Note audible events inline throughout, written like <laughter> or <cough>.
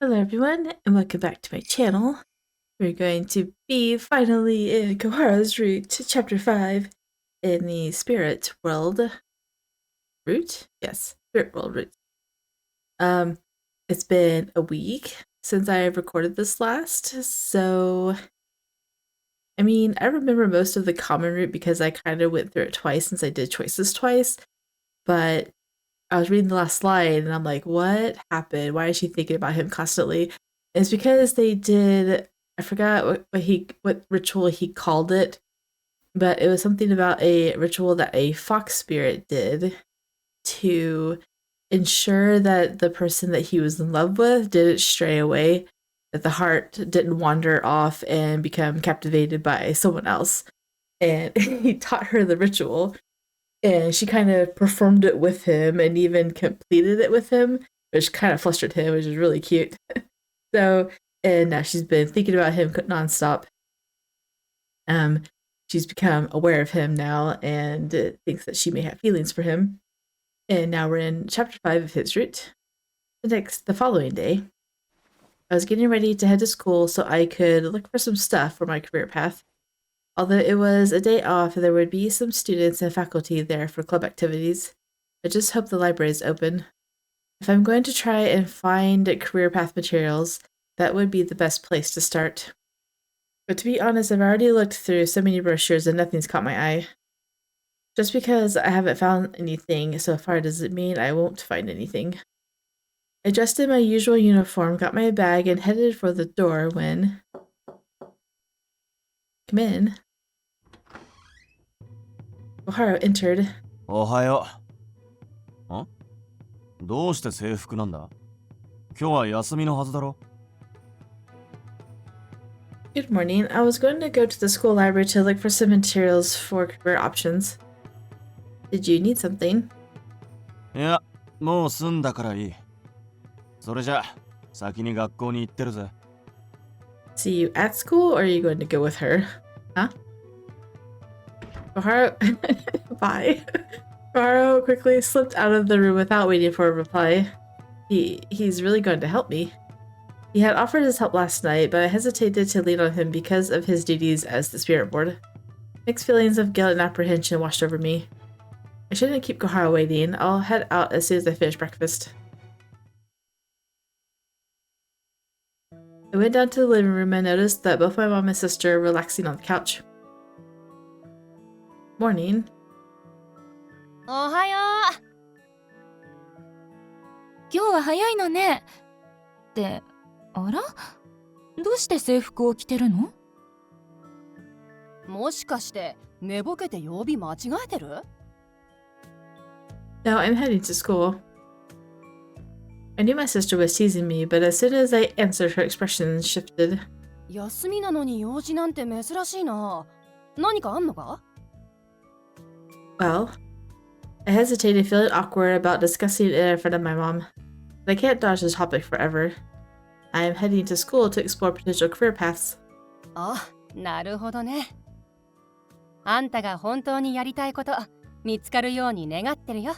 Hello everyone, and welcome back to my channel. We're going to be finally in Koharu's route to Chapter 5 in the Spirit World route? Yes, Spirit World route. It's been a week since I recorded this last, so I mean, I remember most of the common route because I kind of went through it twice since I did choices twice, but I was reading the last slide and I'm like, what happened? Why is she thinking about him constantly? And it's because they did, I forgot what ritual he called it, but it was something about a ritual that a fox spirit did to ensure that the person that he was in love with didn't stray away, that the heart didn't wander off and become captivated by someone else. And he taught her the ritual and she kind of performed it with him and even completed it with him, which kind of flustered him, which is really cute. So, and now she's been thinking about him nonstop. She's become aware of him now and thinks that she may have feelings for him. And now we're in chapter 5 of his route. The following day, I was getting ready to head to school so I could look for some stuff for my career path. Although it was a day off, there would be some students and faculty there for club activities. I just hope the library is open. If I'm going to try and find career path materials, that would be the best place to start. But to be honest, I've already looked through so many brochures and nothing's caught my eye. Just because I haven't found anything so far doesn't mean I won't find anything. I dressed in my usual uniform, got my bag, and headed for the door when... Come in. Koharu entered. おはよう。ん？どうして制服なんだ？今日は休みのはずだろ？ Good morning. I was going to go to the school library to look for some materials for career options. Did you need something? いや、もう済んだからいい。それじゃ、先に学校に行ってるぜ。See you at school, or are you going to go with her? Huh? Koharu... Bye. Koharu quickly slipped out of the room without waiting for a reply. He's really going to help me. He had offered his help last night, but I hesitated to lean on him because of his duties as the spirit board. Mixed feelings of guilt and apprehension washed over me. I shouldn't keep Koharu waiting. I'll head out as soon as I finish breakfast. I went down to the living room and noticed that both my mom and sister were relaxing on the couch. Morning. おはよう。今日は早いのね。って、あら？どうして制服を着てるの？もしかして寝ぼけて曜日間違えてる？ No, I'm heading to school. I knew my sister was teasing me, but as soon as I answered, her expression shifted. 休みなのに用事なんて珍しいな。何かあんのか？ Well, I hesitated, feeling awkward about discussing it in front of my mom. But I can't dodge this topic forever. I am heading to school to explore potential career paths. あ、なるほどね。あんたが本当にやりたいこと見つかるように願ってるよ。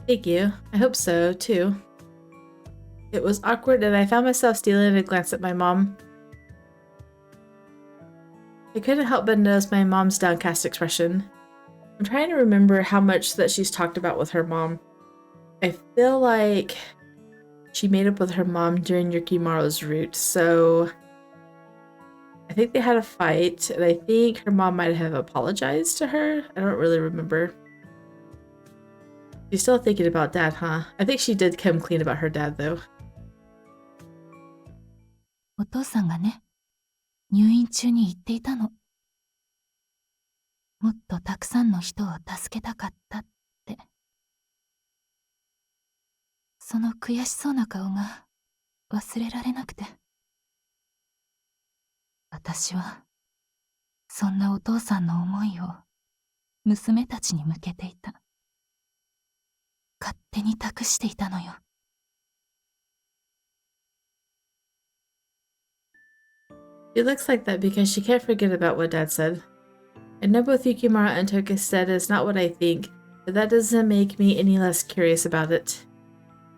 Thank you. I hope so, too. It was awkward and I found myself stealing a glance at my mom. I couldn't help but notice my mom's downcast expression. I'm trying to remember how much that she's talked about with her mom. I feel like she made up with her mom during Yukimaro's route, so I think they had a fight, and I think her mom might have apologized to her. I don't really remember. She's still thinking about dad, huh? I think she did come clean about her dad, though. お父さんがね、入院中に言っていたの。もっとたくさんの人を助けたかったって。その悔しそうな顔が忘れられなくて。私は、そんなお父さんの思いを娘たちに向けていた。勝手に託していたのよ。She looks like that because she can't forget about what Dad said. I know both Yukimaro and Toka said it's not what I think, but that doesn't make me any less curious about it.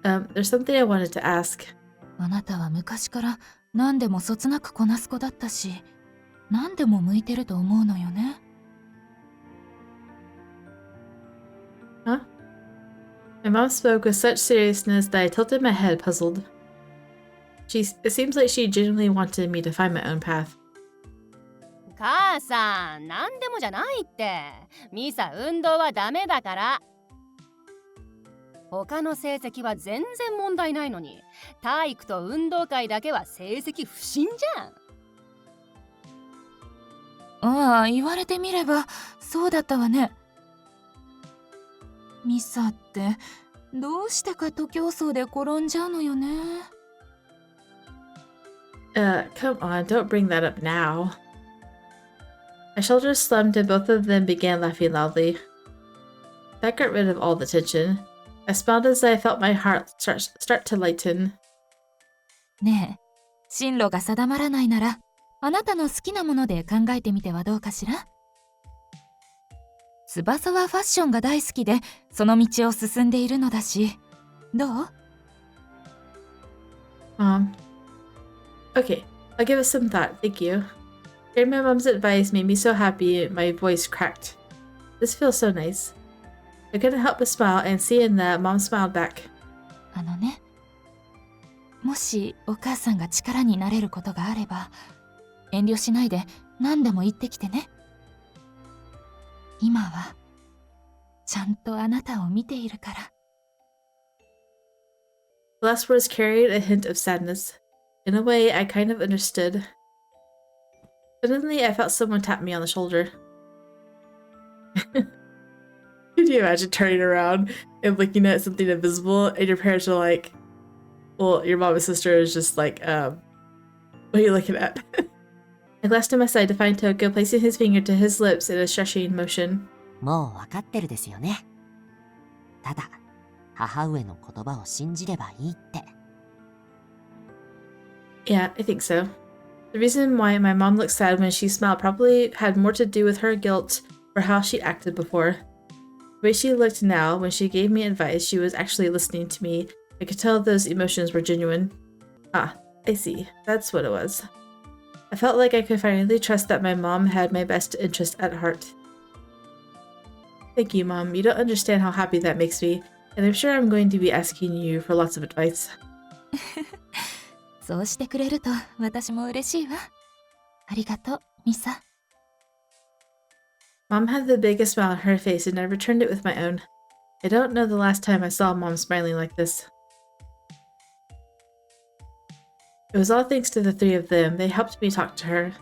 There's something I wanted to ask. あなたは昔から何でもそつなくこなす子だったし、何でも向いてると思うのよね。Huh? My mom spoke with such seriousness that I tilted my head, puzzled. It seems like she genuinely wanted me to find my own path. 母さん、何でもじゃないって。ミサ、運動はダメだから。他の成績は全然問題ないのに、体育と運動会だけは成績不振じゃん。ああ、言われてみればそうだったわね。ミサってどうしてか徒競走で転んじゃうのよね。Come on, don't bring that up now. My shoulders slumped and both of them began laughing loudly. That got rid of all the tension. I smiled as I felt my heart start to lighten. ねえ、進路が定まらないなら、あなたの好きなもので考えてみてはどうかしら。翼はファッションが大好きで、その道を進んでいるのだし、どう？ Okay, I'll give it some thought, thank you. Hearing my mom's advice made me so happy my voice cracked. This feels so nice. I couldn't help but smile, and seeing that, Mom smiled back. あのね、もしお母さんが力になれることがあれば、遠慮しないで何でも言ってきてね。今はちゃんとあなたを見ているから。The last words carried a hint of sadness. In a way, I kind of understood. Suddenly, I felt someone tap me on the shoulder. Could you imagine turning around and looking at something invisible, and your parents are like, well, your mom and sister is just like, what are you looking at? I glanced to my side to find Toko placing his finger to his lips in a shushing motion. もうわかってるですよね。ただ、母上の言葉を信じればいいって。Yeah, I think so. The reason why my mom looked sad when she smiled probably had more to do with her guilt for how she acted before. The way she looked now, when she gave me advice, she was actually listening to me. I could tell those emotions were genuine. Ah, I see. That's what it was. I felt like I could finally trust that my mom had my best interest at heart. Thank you, Mom. You don't understand how happy that makes me, and I'm sure I'm going to be asking you for lots of advice. そうしてくれると私も嬉しいわ。ありがとう、ミサ。Mom had the biggest smile on her face and I returned it with my own. I don't know the last time I saw Mom smiling like this. It was all thanks to the three of them. They helped me talk to her.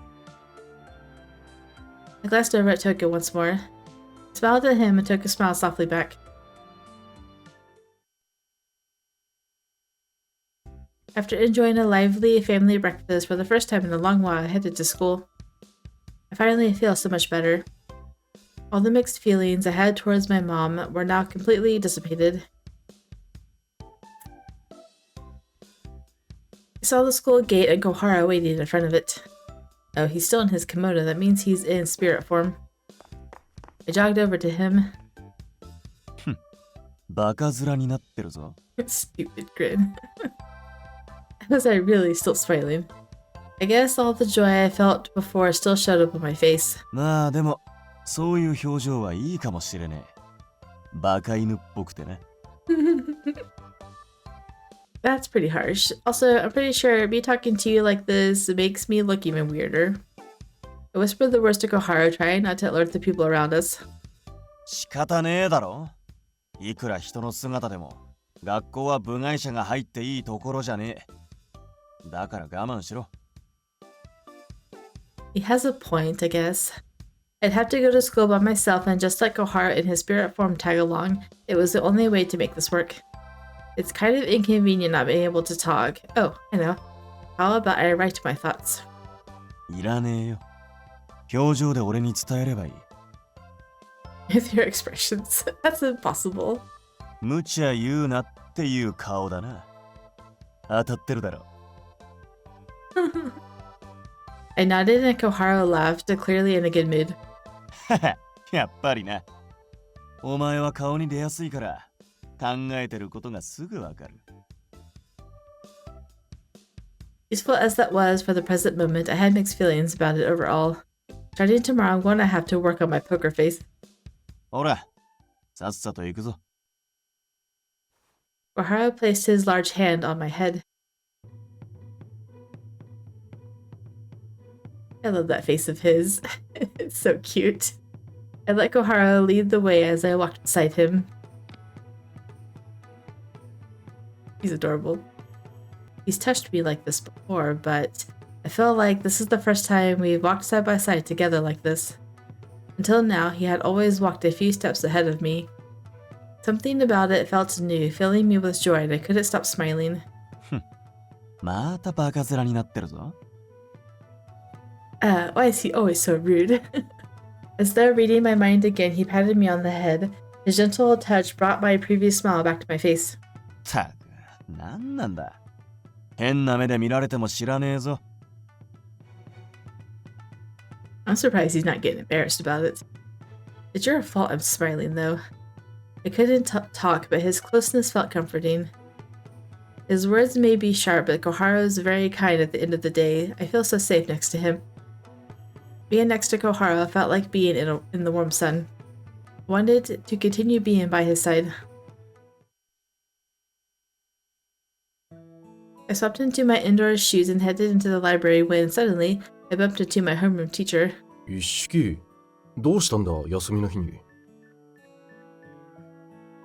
I glanced over at Toko once more. I smiled at him and Toko smiled softly back. After enjoying a lively family breakfast for the first time in a long while, I headed to school. I finally feel so much better. All the mixed feelings I had towards my mom were now completely dissipated. I saw the school gate and Koharu waiting in front of it. Oh, he's still in his kimono. That means he's in spirit form. I jogged over to him. バカ面になってるぞ。Stupid grin. Was I really still smiling? I guess all the joy I felt before still showed up on my face. まあでも、そういう表情はいいかもしれねえ。バカ犬っぽくてね。That's pretty harsh. Also, I'm pretty sure me talking to you like this makes me look even weirder. I whispered the words to Koharu, trying not to alert the people around us. 仕方ねえだろ。いくら人の姿でも、学校は部外者が入っていいところじゃねえ。だから我慢しろ。He has a point, I guess. I'd have to go to school by myself and just let Koharu in his spirit form tag along. It was the only way to make this work. It's kind of inconvenient not being able to talk. Oh, I know. How about I write my thoughts? いらねえよ。表情で俺に伝えればいい。With your expressions. That's impossible. 無茶言うなっていう顔だな。当たってるだろ。I nodded and Koharu laughed, clearly in a good mood. やっぱりな。お前は顔に出やすいから考えてることがすぐわかる。Useful as that was for the present moment, I had mixed feelings about it overall. Starting tomorrow, I'm going to have to work on my poker face. ほら、さっさと行くぞ。Koharu placed his large hand on my head. I love that face of his. It's so cute. I let Koharu lead the way as I walked beside him. He's adorable. He's touched me like this before, but I feel like this is the first time we've walked side by side together like this. Until now, he had always walked a few steps ahead of me. Something about it felt new, filling me with joy, and I couldn't stop smiling. またバカ面になってるぞ。Why is he always so rude? As though reading my mind again, he patted me on the head. His gentle touch brought my previous smile back to my face. たく、なんなんだ。変な目で見られても知らねえぞ。I'm surprised he's not getting embarrassed about it. It's your fault I'm smiling, though. I couldn't talk, but his closeness felt comforting. His words may be sharp, but Koharu's very kind at the end of the day. I feel so safe next to him. Being next to Koharu felt like being in the warm sun. I wanted to continue being by his side. I swapped into my indoor shoes and headed into the library when suddenly I bumped into my homeroom teacher. 一式、どうしたんだ、休みの日に。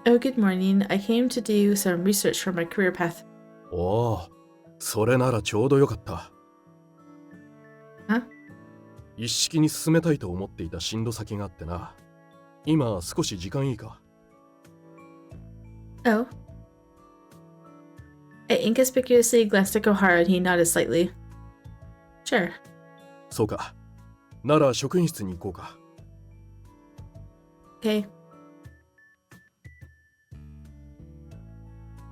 Oh, good morning. I came to do some research for my career path. おお、それならちょうどよかった。Huh? 一式に進めたいと思っていた進路先があってな。今少し時間いいか。Oh. I inconspicuously glanced at Koharu and he nodded slightly. Sure. そうか。なら職員室に行こうか。Okay.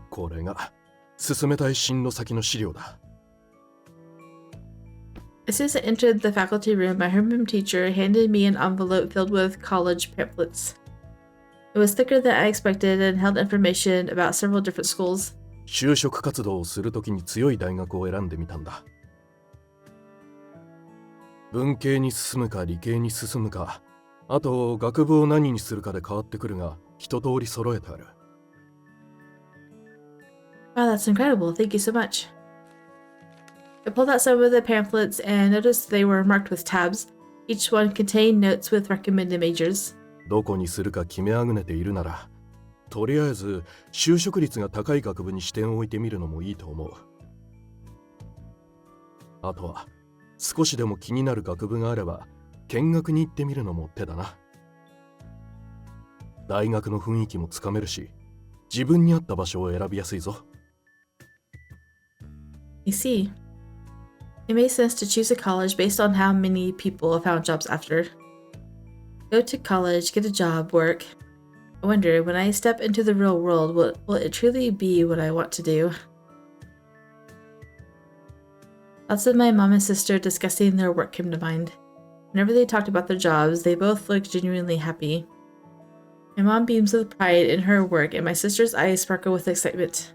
これが進めたい進路先の資料だ。As soon as I entered the faculty room, my homeroom teacher handed me an envelope filled with college pamphlets. It was thicker than I expected and held information about several different schools. 就職活動をするときに強い大学を選んでみたんだ。文系に進むか理系に進むか、あと学部を何にするかで変わってくるが、一通り揃えてある。Wow, that's incredible. Thank you so much. I pulled out some of the pamphlets and noticed they were marked with tabs. Each one contained notes with recommended majors. どこにするか決めあぐねているなら、とりあえず就職率が高い学部に視点を置いてみるのもいいと思う。あとは少しでも気になる学部があれば見学に行ってみるのも手だな。大学の雰囲気もつかめるし、自分に合った場所を選びやすいぞ。I see. It made sense to choose a college based on how many people have found jobs after. Go to college, get a job, work. I wonder, when I step into the real world, will it truly be what I want to do? Thoughts of my mom and sister discussing their work came to mind. Whenever they talked about their jobs, they both looked genuinely happy. My mom beams with pride in her work, and my sister's eyes sparkle with excitement.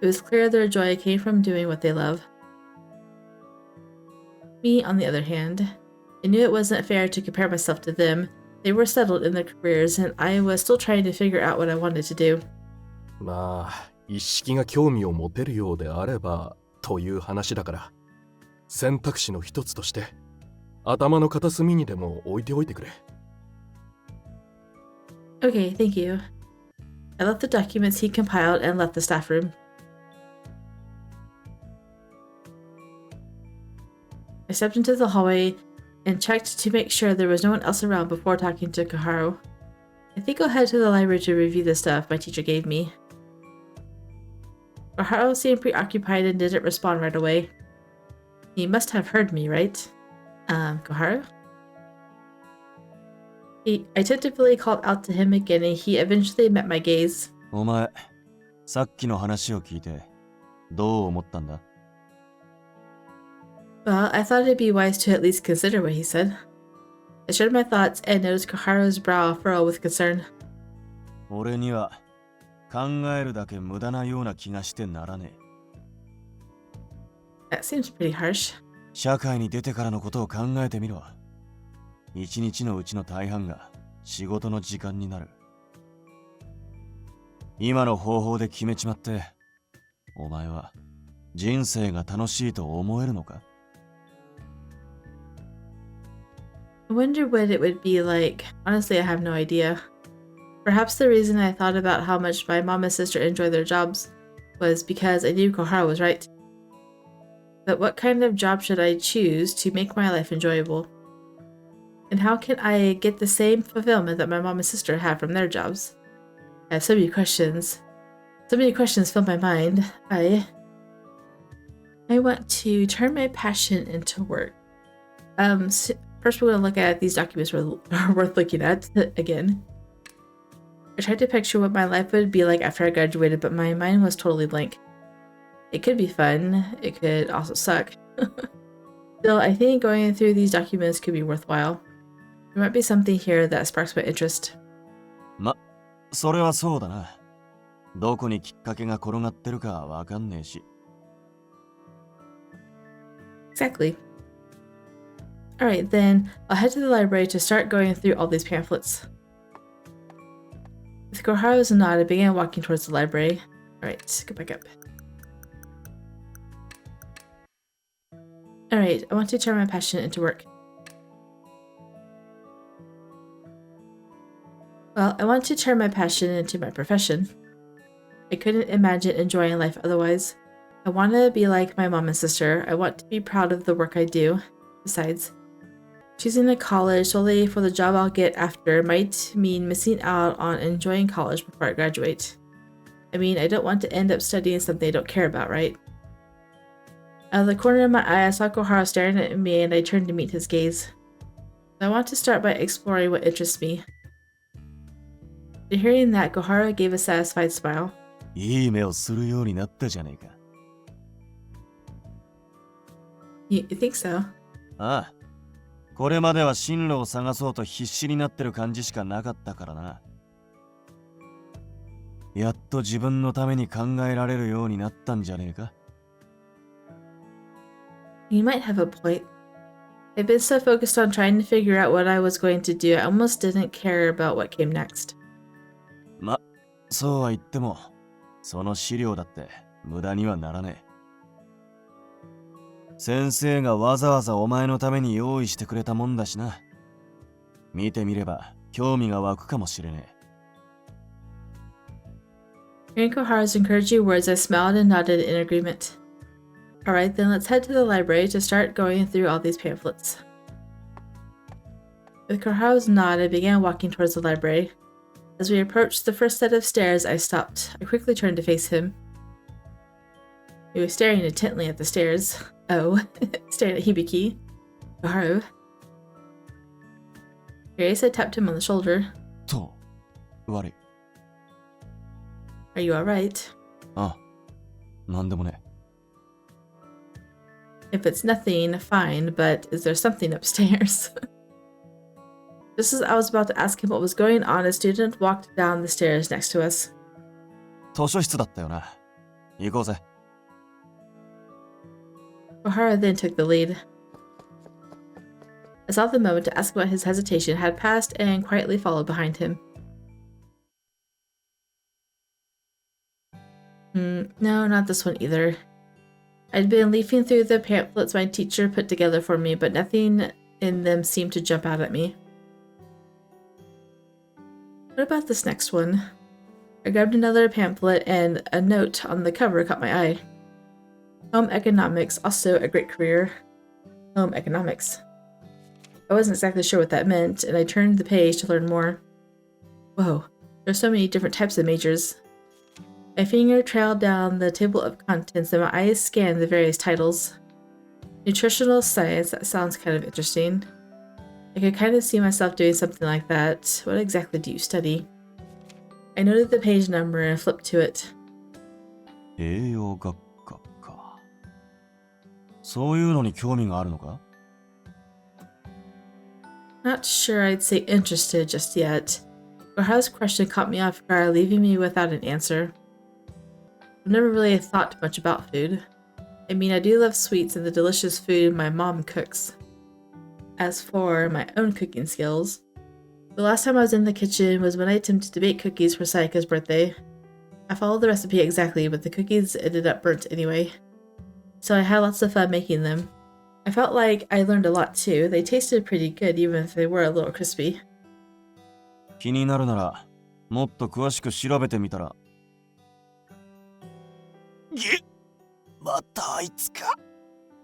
It was clear their joy came from doing what they love. Me, on the other hand, I knew it wasn't fair to compare myself to them. They were settled in their careers, and I was still trying to figure out what I wanted to do. まあ、一式が興味を持てるようであればという話だから、選択肢の一つとして頭の片隅にでも置いておいてくれ。Okay, thank you. I left the documents he compiled and left the staff room. I stepped into the hallway and checked to make sure there was no one else around before talking to Koharu. I think I'll head to the library to review the stuff my teacher gave me. Koharu seemed preoccupied and didn't respond right away. He must have heard me, right? Koharu? I tentatively called out to him again and he eventually met my gaze. お前、さっきの話を聞いて、どう思ったんだ？ Well, I thought it'd be wise to at least consider what he said. I shared my thoughts and noticed Koharu's brow furrow with concern. 俺には考えるだけ無駄なような気がしてならねえ。That seems pretty harsh. 社会に出てからのことを考えてみろ。一日のうちの大半が仕事の時間になる。今の方法で決めちまって、お前は人生が楽しいと思えるのか？ I wonder what it would be like. Honestly, I have no idea. Perhaps the reason I thought about how much my mom and sister enjoy their jobs was because I knew Koharu was right. But what kind of job should I choose to make my life enjoyable? And how can I get the same fulfillment that my mom and sister have from their jobs? I have so many questions. So many questions fill my mind. I want to turn my passion into work. First we're going to look at these documents are worth looking at again. I tried to picture what my life would be like after I graduated, but my mind was totally blank. It could be fun. It could also suck. Still, I think going through these documents could be worthwhile. There might be something here that sparks my interest. それはそうだな。どこにきっかけが転がってるかわかんねえし。Exactly. Alright, then I'll head to the library to start going through all these pamphlets. With Koharu's nod, I began walking towards the library. Alright, go back up. Alright, I want to turn my passion into work. Well, I want to turn my passion into my profession. I couldn't imagine enjoying life otherwise. I want to be like my mom and sister. I want to be proud of the work I do. Besides, choosing a college solely for the job I'll get after might mean missing out on enjoying college before I graduate. I mean, I don't want to end up studying something I don't care about, right? Out of the corner of my eye, I saw Koharu staring at me and I turned to meet his gaze. I want to start by exploring what interests me. After hearing that, Koharu gave a satisfied smile. いい目をするようになったじゃねえか。You think so? ああ。これまでは進路を探そうと必死になってる感じしかなかったからな。やっと自分のために考えられるようになったんじゃねえか。You might have a point. I've been so focused on trying to figure out what I was going to do, I almost didn't care about what came next. ま、そうは言っても、その資料だって無駄にはならねえ。先生がわざわざお前のために用意してくれたもんだしな。見てみれば興味が湧くかもしれねえ。Hearing Koharu's encouraging words, I smiled and nodded in agreement. Alright, then let's head to the library to start going through all these pamphlets. With Koharu's nod, I began walking towards the library. As we approached the first set of stairs, I stopped. I quickly turned to face him. He was staring intently at the stairs. Oh, staring at Hibiki. Koharu. Curious, I tapped him on the shoulder. と、悪い。Are you alright? あ、なんでもね。If it's nothing, fine, but is there something upstairs? Just as I was about to ask him what was going on, a student walked down the stairs next to us. 図書室だったよな。行こうぜ。Koharu then took the lead. I saw the moment to ask about his hesitation had passed and quietly followed behind him. No, not this one either. I'd been leafing through the pamphlets my teacher put together for me, but nothing in them seemed to jump out at me. What about this next one? I grabbed another pamphlet and a note on the cover caught my eye. Home economics, also a great career. Home economics. I wasn't exactly sure what that meant, and I turned the page to learn more. Whoa, there's so many different types of majors. My finger trailed down the table of contents and my eyes scanned the various titles. Nutritional science, that sounds kind of interesting. I could kind of see myself doing something like that. What exactly do you study? I noted the page number and flipped to it. 栄養学科か。そういうのに興味があるのか？ Not sure I'd say interested just yet. Koharu's question caught me off guard, leaving me without an answer. I've never really thought much about food. I mean, I do love sweets and the delicious food my mom cooks. As for my own cooking skills, the last time I was in the kitchen was when I attempted to bake cookies for Sayaka's birthday. I followed the recipe exactly, but the cookies ended up burnt anyway. So I had lots of fun making them. I felt like I learned a lot too. They tasted pretty good even if they were a little crispy. 気になるなら、もっと詳しく調べてみたら。またあいつか。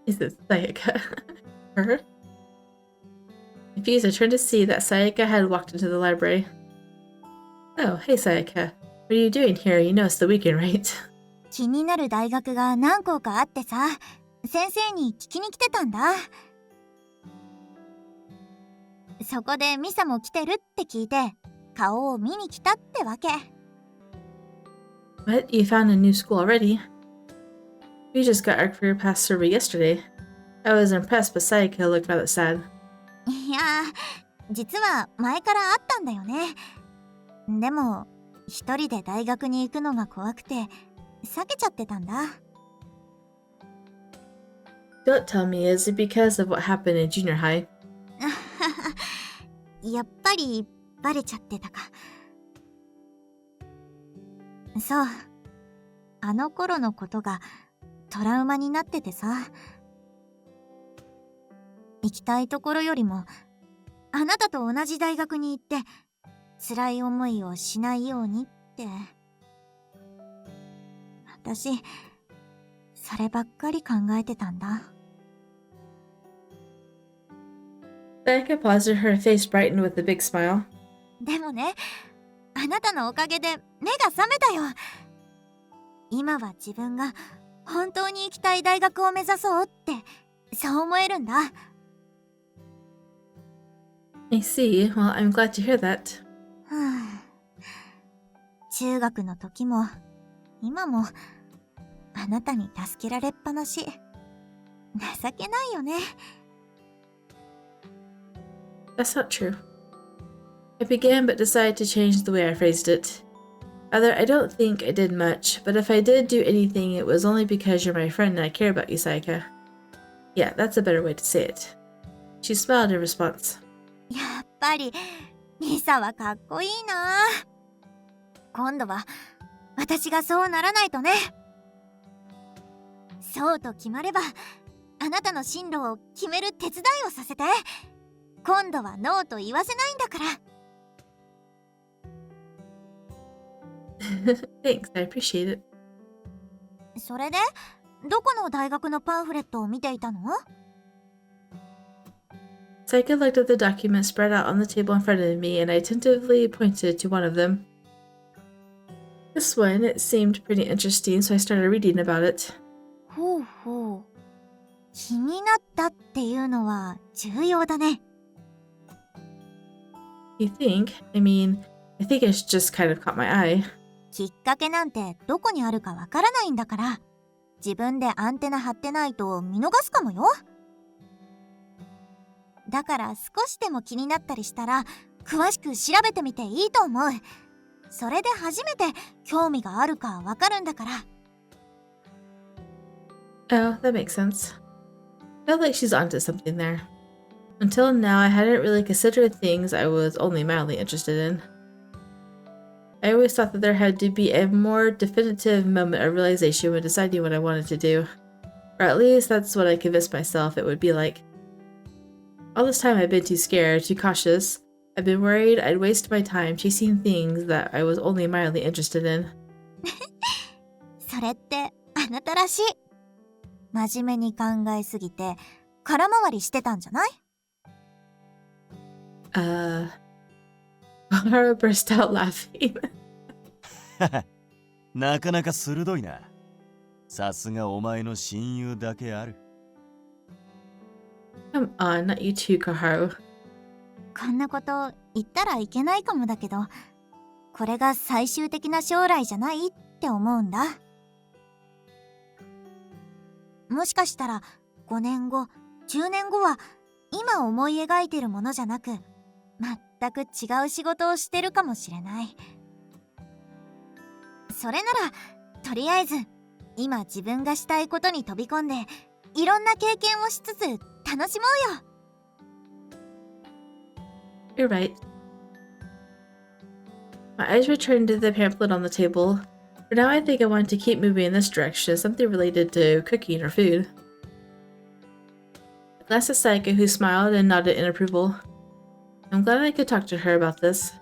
Is it Sayaka? Her? Confused, I turned to see that Sayaka had walked into the library. Oh, hey Sayaka. What are you doing here? You know it's the weekend, right? 気になる大学が何校かあってさ、先生に聞きに来てたんだ。そこでミサも来てるって聞いて、顔を見に来たってわけ。What? You found a new school already? We just got our career path survey yesterday. I was impressed, but Sayaka looked rather sad. いや、実は前からあったんだよね。でも、一人で大学に行くのが怖くて、避けちゃってたんだ。Don't tell me, is it because of what happened in junior high? やっぱりバレちゃってたか。そう。あの頃のことがトラウマになっててさ。行きたいところよりも、あなたと同じ大学に行って、辛い思いをしないようにって。私、そればっかり考えてたんだ。Sayaka paused and her face brightened with a big smile. でもね、あなたのおかげで目が覚めたよ。今は自分が本当に行きたい大学を目指そうって、そう思えるんだ。I see. Well, I'm glad to hear that. 中学の時も、今も、あなたに助けられっぱなし。情けないよね。That's not true. I began but decided to change the way I phrased it. Rather, I don't think I did much, but if I did do anything, it was only because you're my friend and I care about you, Sayaka. Yeah, that's a better way to say it. She smiled in response. やっぱり、ミサはかっこいいな。今度は、私がそうならないとね。そうと決まれば、あなたの進路を決める手伝いをさせて。今度はノーと言わせないんだから。Thanks, I appreciate it. それで、どこの大学のパンフレットを見ていたの？ Sayaka looked at the document spread out on the table in front of me, and I attentively pointed to one of them. This one, it seemed pretty interesting, so I started reading about it. ほうほう。気になったっていうのは重要だね。You think? I mean, I think it's just kind of caught my eye. きっかけなんてどこにあるかわからないんだから、自分でアンテナ張ってないと見逃すかもよ。だから少しでも気になったりしたら、詳しく調べてみていいと思う。それで初めて興味があるかわかるんだから。Oh, that makes sense. I felt like she's onto something there. Until now, I hadn't really considered things I was only mildly interested in. I always thought that there had to be a more definitive moment of realization when deciding what I wanted to do. Or at least that's what I convinced myself it would be like. All this time I've been too scared, too cautious. I've been worried I'd waste my time chasing things that I was only mildly interested in. それってあなたらしい。真面目に考えすぎて空回りしてたんじゃない？ Koharu burst out laughing. なかなか鋭いな。さすがお前の親友だけある。Come on, not you too, Koharu. こんなこと言ったらいけないかもだけど、これが最終的な将来じゃないって思うんだ。もしかしたら5年後、10年後は今思い描いてるものじゃなく、全く違う仕事をしてるかもしれない。それならとりあえず今自分がしたいことに飛び込んでいろんな経験をしつつ楽しもうよ。 You're right. My eyes returned to the pamphlet on the table. For now, I think I want to keep moving in this direction, something related to cooking or food. I glanced at Saika, who smiled and nodded in approval. I'm glad I could talk to her about this.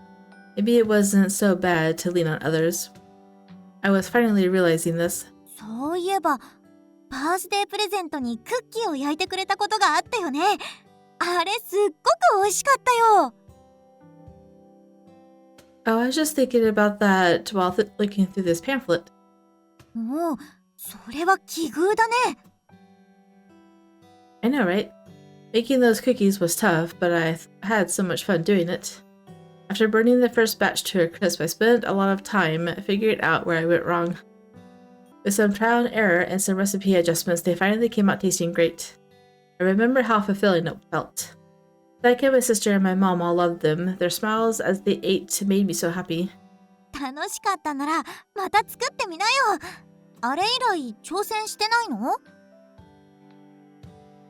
Maybe it wasn't so bad to lean on others. I was finally realizing this. そういえばバースデープレゼントにクッキーを焼いてくれたことがあったよね。あれすっごく美味しかったよ。Oh, I was just thinking about that while looking through this pamphlet. もうそれは奇遇だね。 I know, right? Making those cookies was tough, but I had so much fun doing it. After burning the first batch to a crisp, I spent a lot of time figuring out where I went wrong. With some trial and error and some recipe adjustments, they finally came out tasting great. I remember how fulfilling it felt. Saika, my sister, and my mom all loved them. Their smiles as they ate made me so happy. 楽しかったならまた作ってみなよ。あれ以来挑戦してないの？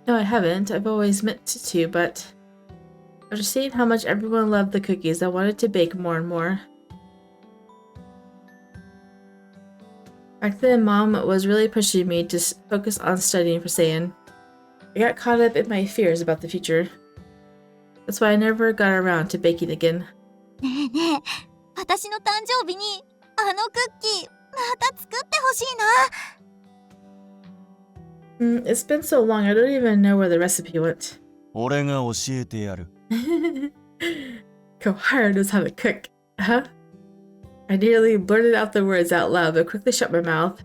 No, I haven't. I've always meant to, but after seeing how much everyone loved the cookies, I wanted to bake more and more. Back then, Mom was really pushing me to focus on studying for Saiyan. I got caught up in my fears about the future. That's why I never got around to baking again. ねえねえ、私の誕生日にあのクッキーまた作ってほしいな。 It's been so long, I don't even know where the recipe went. 俺が教えてやる。Koharu knows how to cook. Huh? I nearly blurted out the words out loud, but quickly shut my mouth.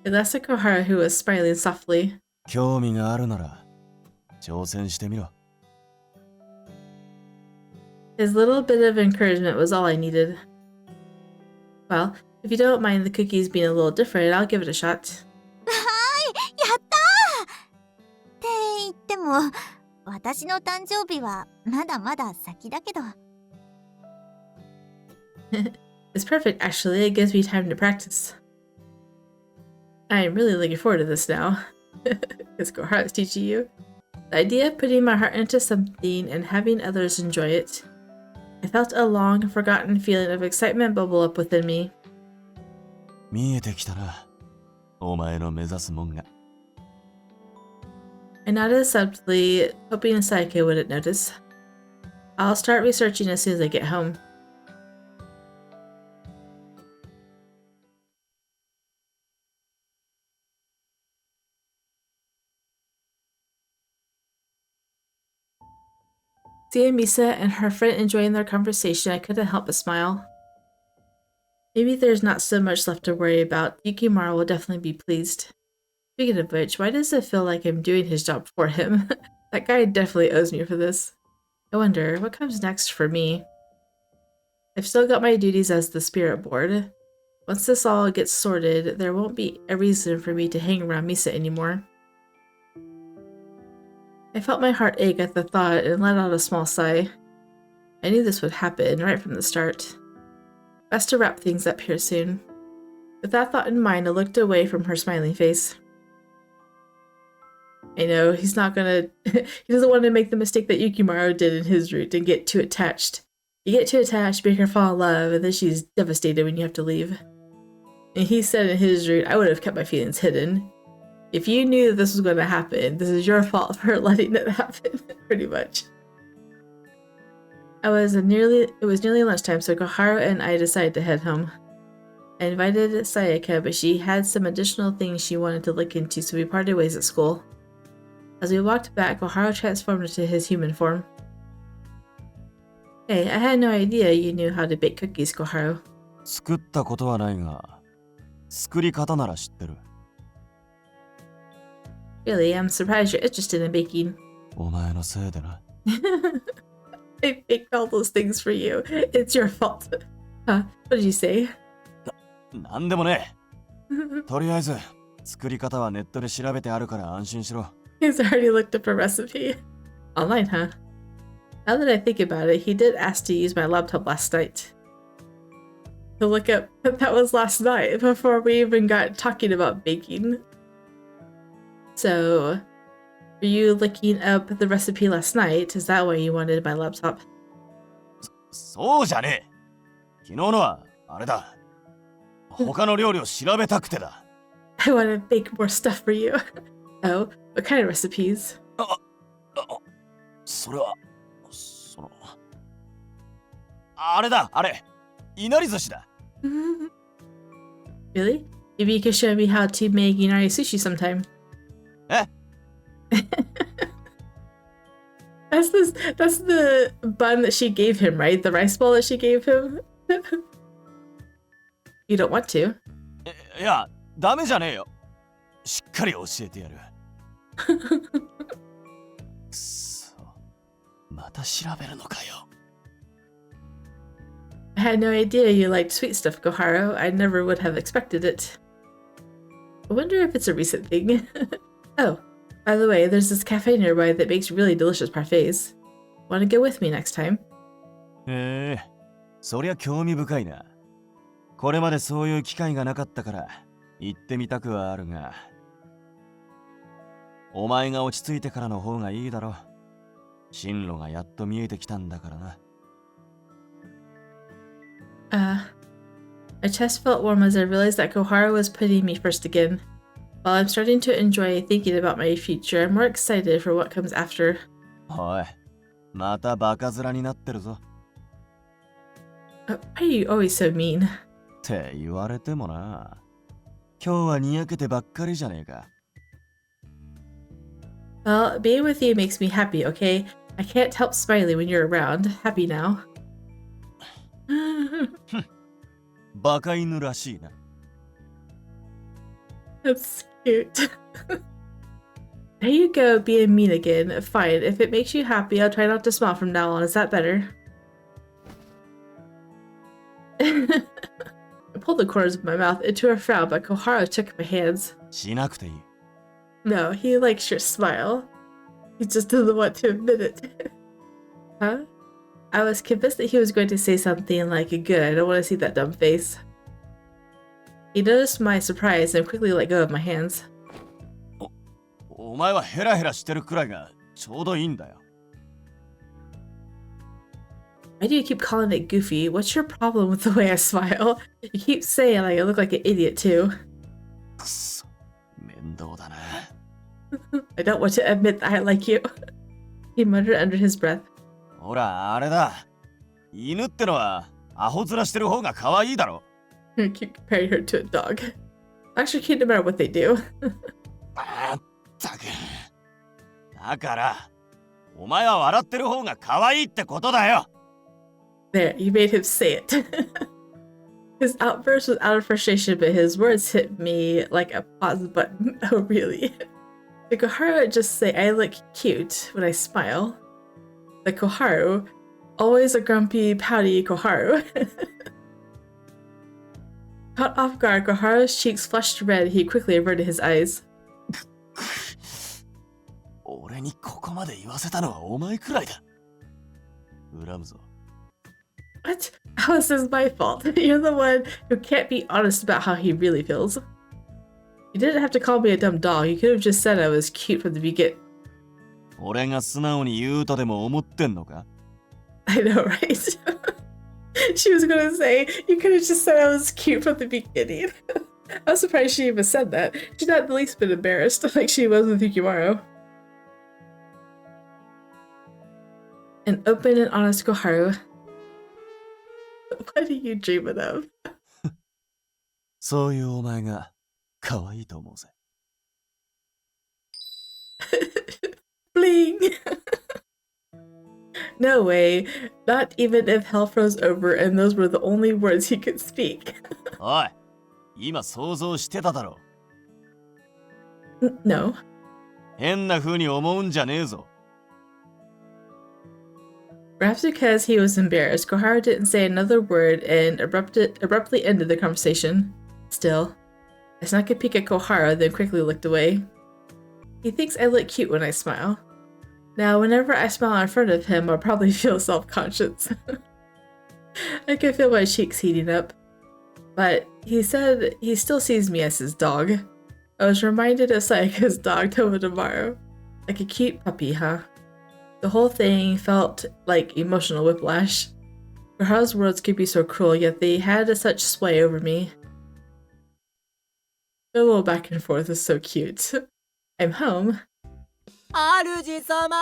I glanced at Koharu, who was smiling softly. 興味があるなら挑戦してみろ。His little bit of encouragement was all I needed. Well, if you don't mind the cookies being a little different, I'll give it a shot. はーい、やったーって言っても私の誕生日はまだまだ先だけど。 It's perfect, actually. It gives me time to practice. I am really looking forward to this now. Because Koharu is teaching you. The idea of putting my heart into something and having others enjoy it. I felt a long, forgotten feeling of excitement bubble up within me. 見えてきたな。お前の目指すもんが。I nodded subtly, hoping Saika wouldn't notice. I'll start researching as soon as I get home. Seeing Misa and her friend enjoying their conversation, I couldn't help but smile. Maybe there's not so much left to worry about. Yukimaro will definitely be pleased. Speaking of which, why does it feel like I'm doing his job for him? That guy definitely owes me for this. I wonder, what comes next for me? I've still got my duties as the spirit board. Once this all gets sorted, there won't be a reason for me to hang around Misa anymore. I felt my heart ache at the thought and let out a small sigh. I knew this would happen right from the start. Best to wrap things up here soon. With that thought in mind, I looked away from her smiling face. I know, he's not gonna... he doesn't want to make the mistake that Yukimaro did in his route and get too attached. You get too attached, make her fall in love, and then she's devastated when you have to leave. And he said in his route, I would have kept my feelings hidden. If you knew that this was going to happen, this is your fault for letting it happen, pretty much. It was nearly lunchtime, so Koharu and I decided to head home. I invited Sayaka, but she had some additional things she wanted to look into, so we parted ways at school. As we walked back, Koharu transformed into his human form. Hey, I had no idea you knew how to bake cookies, Koharu. 作ったことはないが、作り方なら知ってる。Really, I'm surprised you're interested in baking. お前のせいでな。I baked all those things for you. It's your fault. Huh? What did you say? なんでもねえ。とりあえず、作り方はネットで調べてあるから安心しろ。He's already looked up a recipe. Online, huh? Now that I think about it, he did ask to use my laptop last night. to look up that was last night before we even got talking about baking. So, were you looking up the recipe last night? Is that why you wanted my laptop? そうじゃねえ。昨日のはあれだ。他の料理を調べたくてだ。I want to bake more stuff for you. Oh, what kind of recipes? それは、あれだ、あれ。いなり寿司だ。Really? Maybe you could show me how to make inari sushi sometime. え That's the bun that she gave him, right? The rice ball that she gave him? You don't want to. いや、ダメじゃねえよ。しっかり教えてやる。くそ、また調べるのかよ。I had no idea you liked sweet stuff, Koharu. I never would have expected it. I wonder if it's a recent thing. Oh, by the way, there's this cafe nearby that makes really delicious parfaits. Want to go with me next time? そりゃ興味深いな。これまでそういう機会がなかったから行ってみたくはあるが、お前が落ち着いてからの方がいいだろう。進路がやっと見えてきたんだからな。My chest felt warm as I realized that Koharu was putting me first again. While I'm starting to enjoy thinking about my future, I'm more excited for what comes after. おい、またバカ面になってるぞ。Why are you always so mean? って言われてもな。今日はにやけてばっかりじゃねえか。Well, being with you makes me happy, okay? I can't help smiling when you're around. Happy now. バカ犬らしいな。That's cute. There you go, being mean again. Fine, if it makes you happy, I'll try not to smile from now on. Is that better? I pulled the corners of my mouth into a frown, but Koharu took my hands. しなくていい。No, he likes your smile. He just doesn't want to admit it. Huh? I was convinced that he was going to say something like, good, I don't want to see that dumb face. He noticed my surprise and quickly let go of my hands. お前はヘラヘラしてるくらいがちょうどいいんだよ。Why do you keep calling it goofy? What's your problem with the way I smile? You keep saying like I look like an idiot too. くそ、面倒だな。I don't want to admit that I like you. He muttered under his breath. ほら、あれだ。犬ってのはアホ面してる方が可愛いだろ。You keep comparing her to a dog. Actually, can't no matter what they do. まったく。だから、お前は笑ってる方が可愛いってことだよ。There, you made him say it. His outburst was out of frustration, but his words hit me like a pause button. Oh, really? Did Koharu just say I look cute when I smile? The Koharu, always a grumpy, pouty Koharu. Caught off guard, Koharu's cheeks flushed red. He quickly averted his eyes. 俺にここまで言わせたのはお前くらいだ。恨むぞ。What? How is this my fault? You're the one who can't be honest about how he really feels. You didn't have to call me a dumb dog. You could have just said I was cute from the beginning. 俺が素直に言うとでも思ってんのか？ I know, right? She was gonna say, you could have just said I was cute from the beginning. I was surprised she even said that. She's not the least bit embarrassed, like she was with Yukimaro. An open and honest Koharu. What are you dreaming of? そういうお前が可愛いと思うぜ。Bling! No way. Not even if hell froze over and those were the only words he could speak. おい、今想像してただろ。No. 変な風に思うんじゃねえぞ。Perhaps because he was embarrassed, Koharu didn't say another word and abruptly ended the conversation. Still, I snuck a peek at Koharu, then quickly looked away. He thinks I look cute when I smile. Now, whenever I smile in front of him, I'll probably feel self-conscious. I can feel my cheeks heating up. but he said he still sees me as his dog. I was reminded of Sayaka's dog, Tomodamaro. Like a cute puppy, huh? The whole thing felt like emotional whiplash. Koharu's words could be so cruel, yet they had such sway over me. The little back and forth is so cute. I'm home. 主様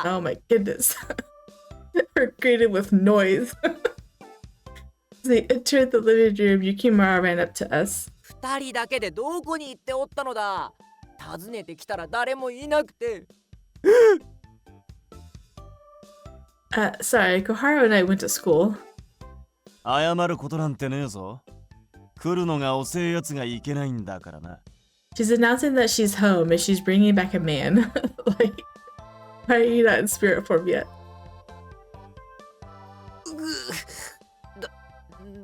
Oh my goodness. We're greeted with noise. As they entered the living room, Yukimaro ran up to us. 二人だけでどこに行っておったのだ。訪ねてきたら誰もいなくて。Sorry, Koharu and I went to school. 謝ることなんてねえぞ。来るのが遅えやつがいけないんだからな。She's announcing that she's home and she's bringing back a man. Like, why are you not in spirit form yet?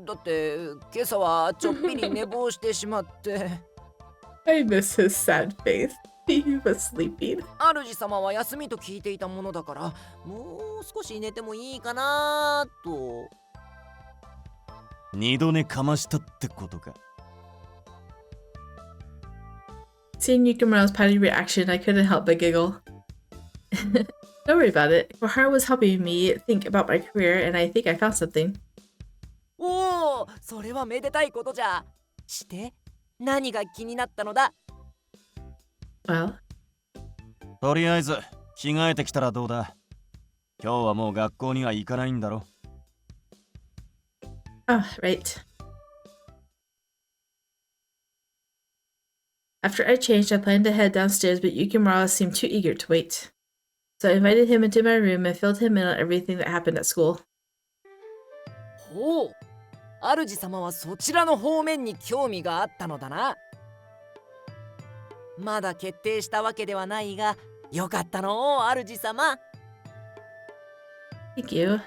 だって今朝はちょっぴり寝坊してしまって。I miss his sad face. He was sleeping. 主様は休みと聞いていたものだから、もう少し寝てもいいかなと。二度寝かましたってことか。Seeing Yukimaro's pouty reaction, I couldn't help but giggle. Don't worry about it. Koharu was helping me think about my career, and I think I found something. おお、それはめでたいことじゃ。して、何が気になったのだ。Well, とりあえず着替えてきたらどうだ。今日はもう学校には行かないんだろ。oh, right. After I changed, I planned to head downstairs, but Yukimaro seemed too eager to wait. So I invited him into my room and filled him in on everything that happened at school. ほう、主様はそちらの方面に興味があったのだな。まだ決定したわけではないが、よかったの、主様。Thank you.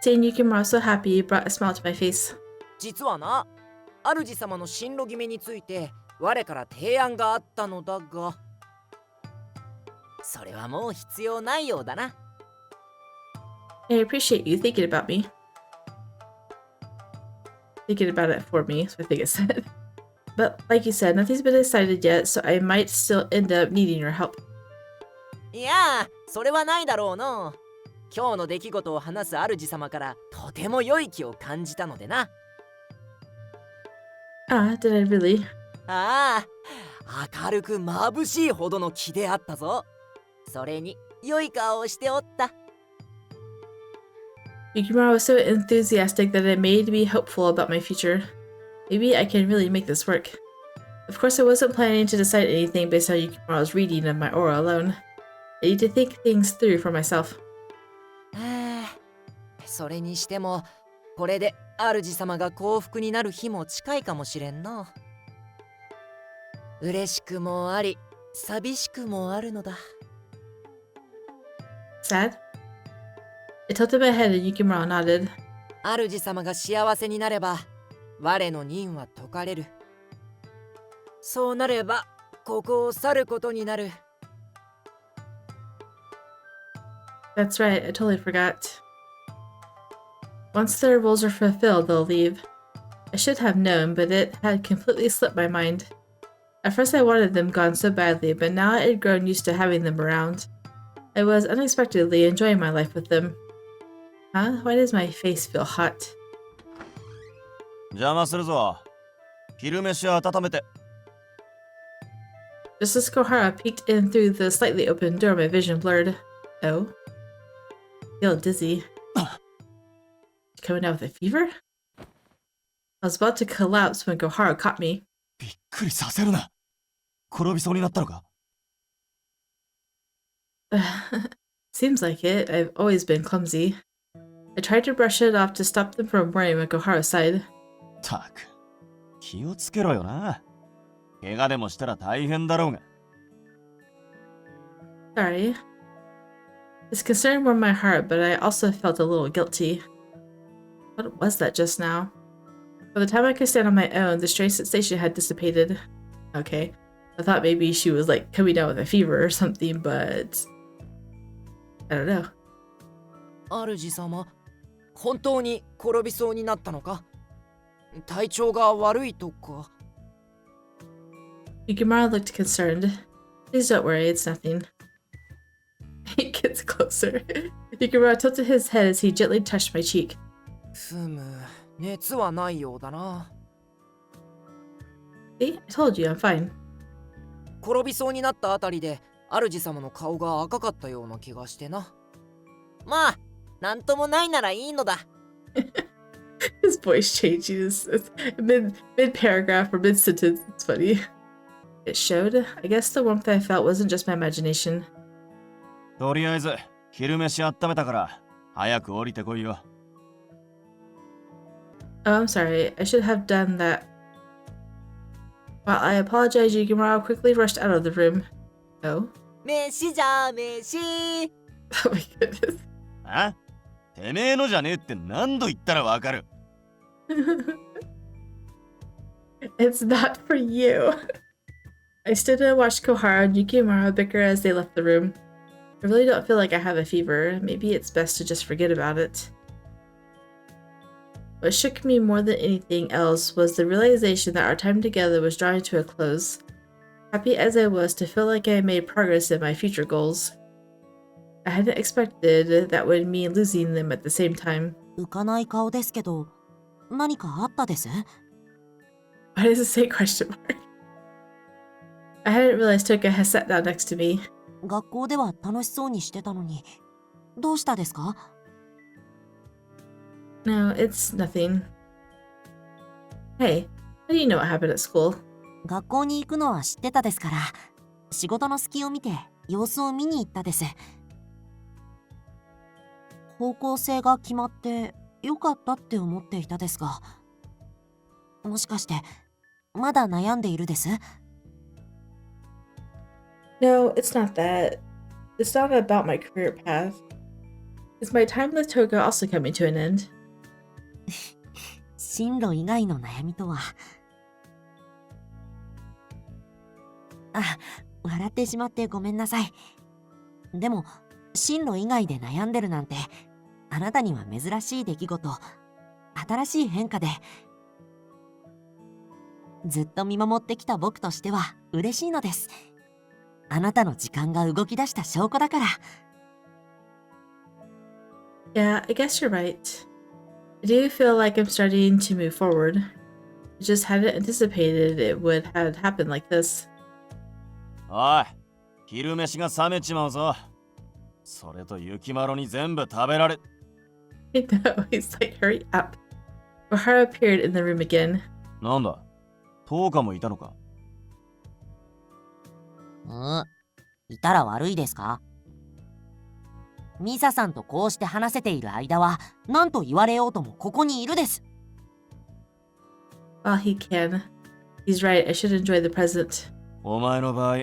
Seeing Yukimaro so happy brought a smile to my face. 実はな、主様の進路決めについて我から提案があったのだが、それはもう必要ないようだな。I appreciate you thinking about me. Thinking about it for me, so I think it said. But like you said, nothing's been decided yet, so I might still end up needing your help. いやあ、それはないだろうの。今日の出来事を話す主様からとても良い気を感じたのでな。Ah, did I really? ああ、明るく眩しいほどの気であったぞ。それに良い顔をしておった。Yukimaro was so enthusiastic that it made me hopeful about my future. Maybe I can really make this work. Of course, I wasn't planning to decide anything based on Yukimaro's reading of my aura alone. I need to think things through for myself. それにしても、これで主様が幸福になる日も近いかもしれんの。嬉しくもあり、寂しくもあるのだ。Sad? I tilted my head and Yukimaro nodded. 主様が幸せになれば、我の任は解かれる。そうなれば、ここを去ることになる。That's right, I totally forgot. Once their roles are fulfilled, they'll leave. I should have known, but it had completely slipped my mind. At first I wanted them gone so badly, but now I had grown used to having them around. I was unexpectedly enjoying my life with them. Huh? Why does my face feel hot? 邪魔するぞ。昼飯温めて。Just as Koharu peeked in through the slightly open door, my vision blurred. Oh? I feel dizzy. Coming down with a fever? I was about to collapse when Koharu caught me. びっくりさせるな。転びそうになったのか。Seems like it. I've always been clumsy. I tried to brush it off to stop them from worrying when Koharu sighed. たく、気をつけろよな。怪我でもしたら大変だろうが。Sorry. This concern warmed my heart, but I also felt a little guilty. What was that just now? By the time I could stand on my own, the strange sensation had dissipated. Okay. I thought maybe she was like coming down with a fever or something, but I don't know. 主様、本当に転びそうになったのか？体調が悪いとか。Yukimaro looked concerned. Please don't worry, it's nothing. He gets closer. Yukimaro tilted his head as he gently touched my cheek. 熱はないようだな。See, I told you, I'm fine. 転びそうになったあたりで主様の顔が赤かったような気がしてな。まあ、なんともないならいいのだ。His voice changes mid paragraph or mid sentence. It's funny. It showed. I guess the warmth I felt wasn't just my imagination. とりあえず昼飯温めたから早く降りてこいよ。Oh, I'm sorry. I should have done that. While I apologized, Yukimaro quickly rushed out of the room. Oh? 飯じゃ飯。Oh my goodness. あ？てめえのじゃねえって何度言ったらわかる。It's not for you. I stood and watched Koharu and Yukimaro bicker as they left the room. I really don't feel like I have a fever. Maybe it's best to just forget about it. What shook me more than anything else was the realization that our time together was drawing to a close. Happy as I was to feel like I made progress in my future goals, I hadn't expected that would mean losing them at the same time. 浮かない顔ですけど、何かあったです？ Why does it say question mark? I hadn't realized Toka had sat down next to me. 学校では楽しそうにしてたのに、どうしたですか？ No, it's nothing. Hey, how do you know what happened at school? 学校に行くのは知ってたですから、仕事の隙を見て様子を見に行ったです。方向性が決まって良かったって思っていたですが、もしかしてまだ悩んでいるです？ No, it's not that. It's not about my career path. Is my time with Toga also coming to an end? 進路以外の悩みとは。あ、笑ってしまってごめんなさい。でも、進路以外で悩んでるなんて、あなたには珍しい出来事、新しい変化で、ずっと見守ってきた僕としては嬉しいのです。あなたの時間が動き出した証拠だから。Yeah, I guess you're right. I do feel like I'm starting to move forward. I just hadn't anticipated it would have happened like this. おい、昼飯が冷めちまうぞ。それと雪丸に全部食べられ。I know, he's like, hurry up. Koharu appeared in the room again. なんだ、10日もいたのか。いたら悪いですか？ミサさんとこうして話せている間は何と言われようともここにいるです。 Well, he can. He's right, I should enjoy the present. お前の場合、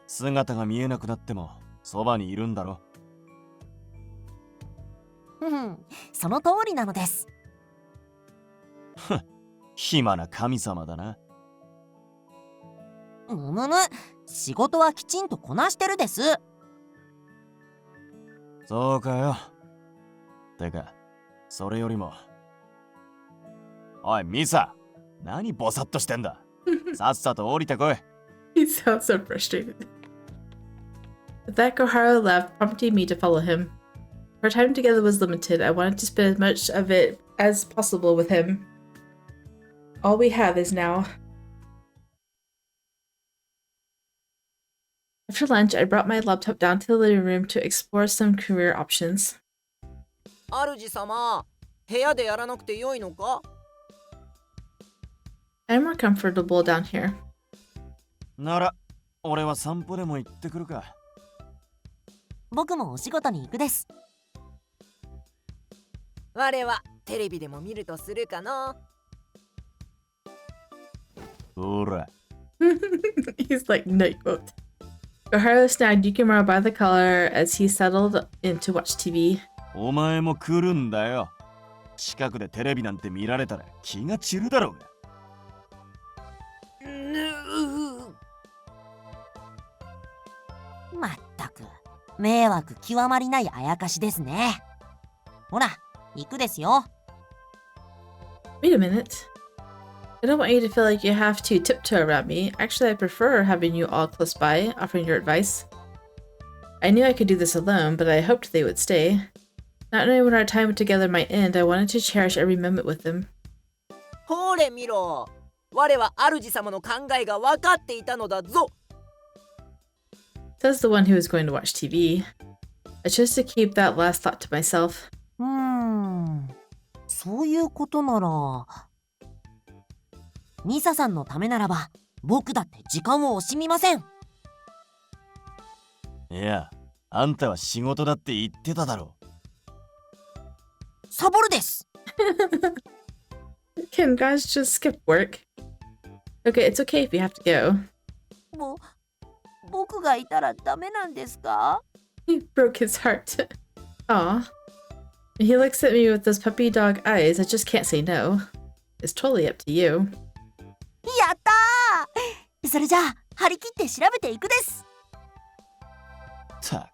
姿が見えなくなってもそばにいるんだろ。その通りなのです。暇な神様だな。仕事はきちんとこなしてるです。そうかよ。てか、それよりも。おい、ミサ、何ボサッとしてんだ。さっさと降りてこい。He sounds so frustrated. With that, Koharu left, prompting me to follow him. Our time together was limited. I wanted to spend as much of it as possible with him. All we have is now. After lunch, I brought my laptop down to the living room to explore some career options. 主様、部屋でやらなくてよいのか？ I'm more comfortable down here. なら、俺は散歩でも行ってくるか。僕もお仕事に行くです。我はテレビでも見るとするかの。ほら。He's like, no, you won't. Koharu snagged Yukimaro by the collar as he settled in to watch TV. お前も来るんだよ。近くでテレビなんて見られたら気が散るだろうが。まったく迷惑極まりないあやかしですね。ほら、行くですよ。Wait a minute. I don't want you to feel like you have to tiptoe around me. Actually, I prefer having you all close by, offering your advice. I knew I could do this alone, but I hoped they would stay. Not knowing when our time together might end, I wanted to cherish every moment with them. ほれ見ろ。我は主様の考えが分かっていたのだぞ。Says the one who was going to watch TV. I chose to keep that last thought to myself. そういうことなら、ミサさんのためならば、僕だって時間を惜しみません。いや、あんたは仕事だって言ってただろ。サボるです。Can guys just skip work? Okay, it's okay if you have to go. 僕がいたらダメなんですか？ He broke his heart. Aw. He looks at me with those puppy dog eyes. I just can't say no. It's totally up to you. やったー！それじゃあ、張り切って調べていくです。た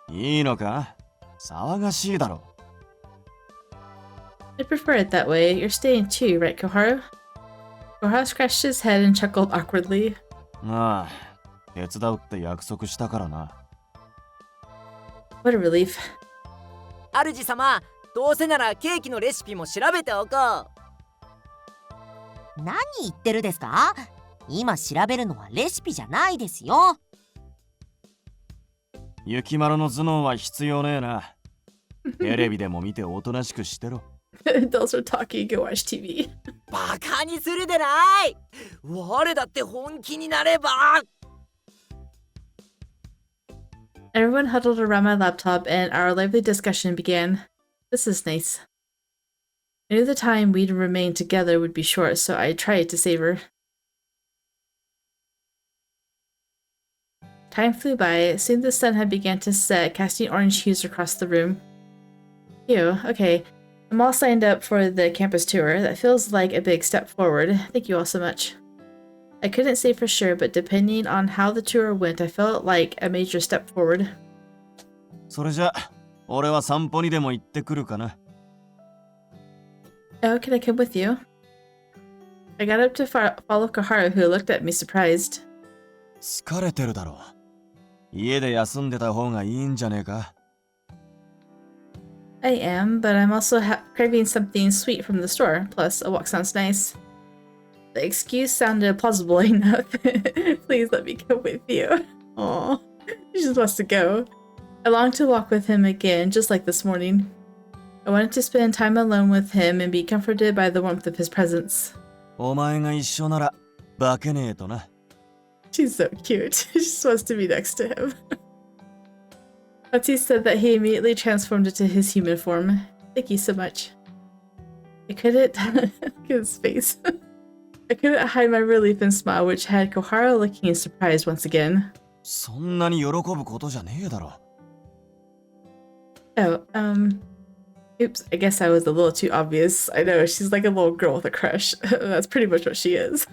く、いいのか？騒がしいだろ。I prefer it that way. You're staying too, right, Koharu? Koharu scratched his head and chuckled awkwardly. ああ、手伝うって約束したからな。What a relief. 主様、どうせならケーキのレシピも調べておこう。何言ってるですか？今調べるのはレシピじゃないですよ。雪丸の頭脳は必要ねえな。テレビでも見ておとなしくしてろ。Adults are talking, go watch TV. バカにするでない。我だって本気になれば。Everyone huddled around my laptop and our lively discussion began. This is nice. I knew the time we'd remain together would be short, so I tried to savor. Time flew by. Soon the sun had begun to set, casting orange hues across the room. Phew, okay. I'm all signed up for the campus tour. That feels like a big step forward. Thank you all so much. I couldn't say for sure, but depending on how the tour went, I felt like a major step forward. それじゃ、俺は散歩にでも行ってくるかな。Oh, can I come with you? I got up to follow Koharu, who looked at me surprised. 疲れてるだろ。家で休んでた方がいいんじゃねえか。I am, but I'm also craving something sweet from the store. Plus, a walk sounds nice. The excuse sounded plausible enough. Please let me go with you. Aw, she just wants to go. I longed to walk with him again, just like this morning. I wanted to spend time alone with him and be comforted by the warmth of his presence. お前が一緒なら、化けねえとな。She's so cute. She just wants to be next to him. Once he said that, he immediately transformed into his human form. Thank you so much. I couldn't look at his face. I couldn't hide my relief and smile, which had Koharu looking surprised once again. そんなに喜ぶことじゃねえだろ。Oh, oops, I guess I was a little too obvious. I know, she's like a little girl with a crush. That's pretty much what she is.